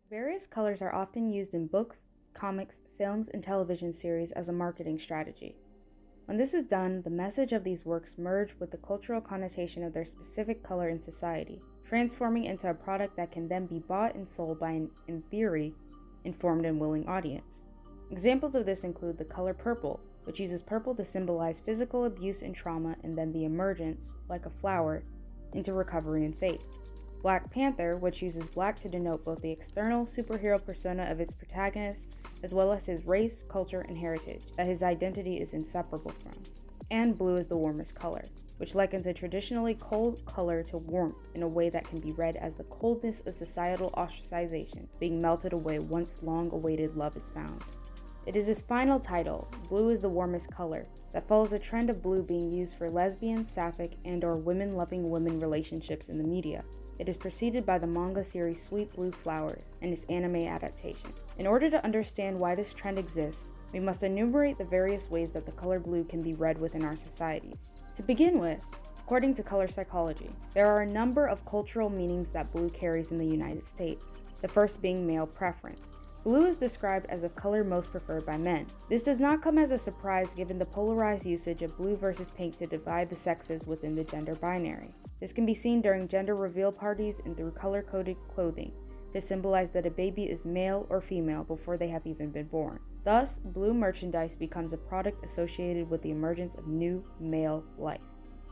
Various colors are often used in books, comics, films, and television series as a marketing strategy. When this is done, the message of these works merge with the cultural connotation of their specific color in society, transforming into a product that can then be bought and sold by an, in theory, informed and willing audience. Examples of this include the color purple, which uses purple to symbolize physical abuse and trauma and then the emergence, like a flower, into recovery and faith. Black Panther, which uses black to denote both the external superhero persona of its protagonist as well as his race, culture, and heritage that his identity is inseparable from. And blue is the warmest color, which likens a traditionally cold color to warmth in a way that can be read as the coldness of societal ostracization being melted away once long-awaited love is found. It is this final title, Blue is the Warmest Color, that follows a trend of blue being used for lesbian, sapphic, and/or women-loving women relationships in the media. It is preceded by the manga series Sweet Blue Flowers and its anime adaptation. In order to understand why this trend exists, we must enumerate the various ways that the color blue can be read within our society. To begin with, according to color psychology, there are a number of cultural meanings that blue carries in the United States, the first being male preference. Blue is described as a color most preferred by men. This does not come as a surprise given the polarized usage of blue versus pink to divide the sexes within the gender binary. This can be seen during gender reveal parties and through color-coded clothing to symbolize that a baby is male or female before they have even been born. Thus, blue merchandise becomes a product associated with the emergence of new male life.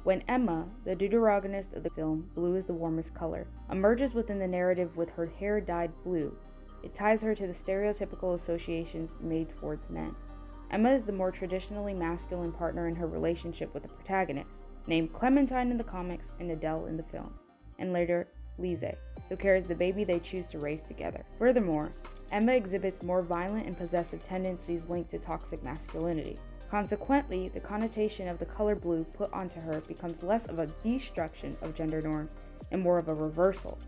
When Emma, the deuteragonist of the film Blue is the Warmest Color, emerges within the narrative with her hair dyed blue, it ties her to the stereotypical associations made towards men. Emma is the more traditionally masculine partner in her relationship with the protagonist, named Clementine in the comics and Adele in the film, and later Lise, who carries the baby they choose to raise together. Furthermore, Emma exhibits more violent and possessive tendencies linked to toxic masculinity. Consequently, the connotation of the color blue put onto her becomes less of a destruction of gender norms and more of a reversal,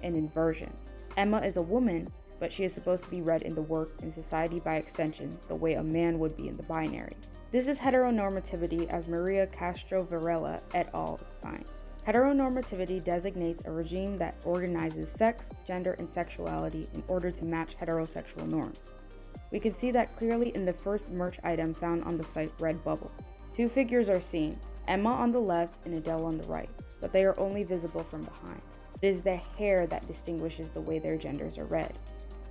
an inversion. Emma is a woman, but she is supposed to be read in the work and society by extension, the way a man would be in the binary. This is heteronormativity as Maria Castro Varela et al. Defines. Heteronormativity designates a regime that organizes sex, gender, and sexuality in order to match heterosexual norms. We can see that clearly in the first merch item found on the site Redbubble. Two figures are seen, Emma on the left and Adele on the right, but they are only visible from behind. It is the hair that distinguishes the way their genders are read.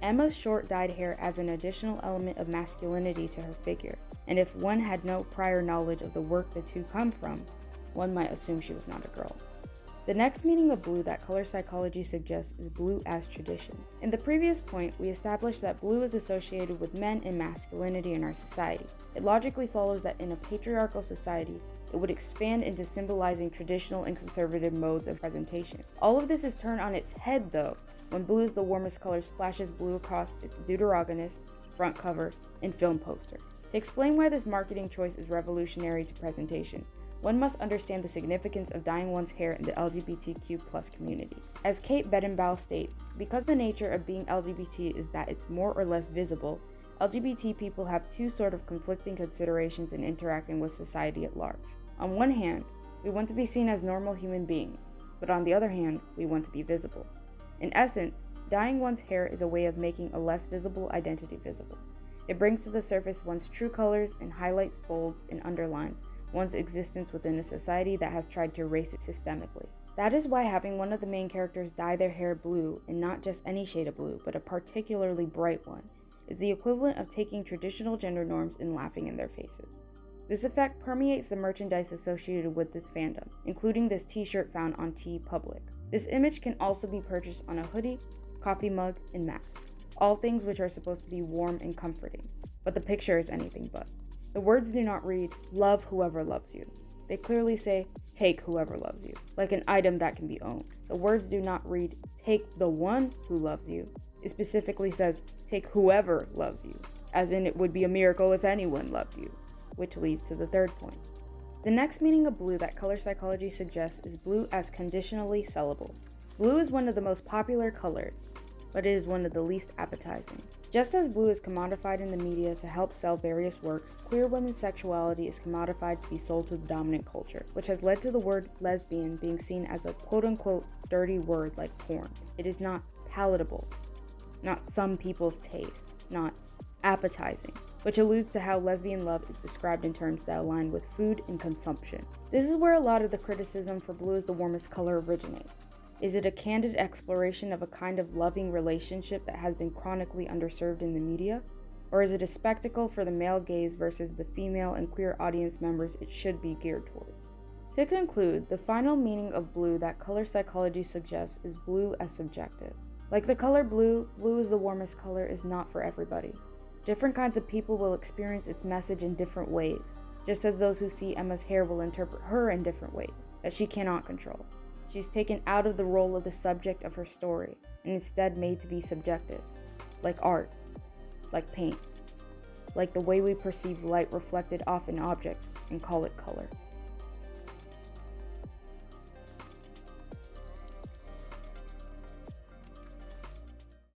Emma's short dyed hair adds an additional element of masculinity to her figure, and if one had no prior knowledge of the work the two come from, one might assume she was not a girl. The next meaning of blue that color psychology suggests is blue as tradition. In the previous point, we established that blue is associated with men and masculinity in our society. It logically follows that in a patriarchal society, it would expand into symbolizing traditional and conservative modes of presentation. All of this is turned on its head though, when Blue is the Warmest Color splashes blue across its deuteragonist, front cover, and film poster. To explain why this marketing choice is revolutionary to presentation, one must understand the significance of dyeing one's hair in the LGBTQ+ community. As Kate Bedenbaugh states, because the nature of being LGBT is that it's more or less visible, LGBT people have two sort of conflicting considerations in interacting with society at large. On one hand, we want to be seen as normal human beings, but on the other hand, we want to be visible. In essence, dyeing one's hair is a way of making a less visible identity visible. It brings to the surface one's true colors and highlights, bolds, and underlines one's existence within a society that has tried to erase it systemically. That is why having one of the main characters dye their hair blue, and not just any shade of blue, but a particularly bright one, is the equivalent of taking traditional gender norms and laughing in their faces. This effect permeates the merchandise associated with this fandom, including this t-shirt found on TeePublic. This image can also be purchased on a hoodie, coffee mug, and mask, all things which are supposed to be warm and comforting, but the picture is anything but. The words do not read, "Love whoever loves you." They clearly say, "Take whoever loves you," like an item that can be owned. The words do not read, "Take the one who loves you." It specifically says, "Take whoever loves you," as in it would be a miracle if anyone loved you, which leads to the third point. The next meaning of blue that color psychology suggests is blue as conditionally sellable. Blue is one of the most popular colors, but it is one of the least appetizing. Just as blue is commodified in the media to help sell various works, queer women's sexuality is commodified to be sold to the dominant culture, which has led to the word lesbian being seen as a quote-unquote dirty word like porn. It is not palatable. not some people's taste, not appetizing, which alludes to how lesbian love is described in terms that align with food and consumption. This is where a lot of the criticism for blue as the warmest color originates. Is it a candid exploration of a kind of loving relationship that has been chronically underserved in the media? Or is it a spectacle for the male gaze versus the female and queer audience members it should be geared towards? To conclude, the final meaning of blue that color psychology suggests is blue as subjective. Like the color blue, blue is the warmest color is not for everybody. Different kinds of people will experience its message in different ways, just as those who see Emma's hair will interpret her in different ways that she cannot control. She's taken out of the role of the subject of her story and instead made to be subjective, like art, like paint, like the way we perceive light reflected off an object and call it color.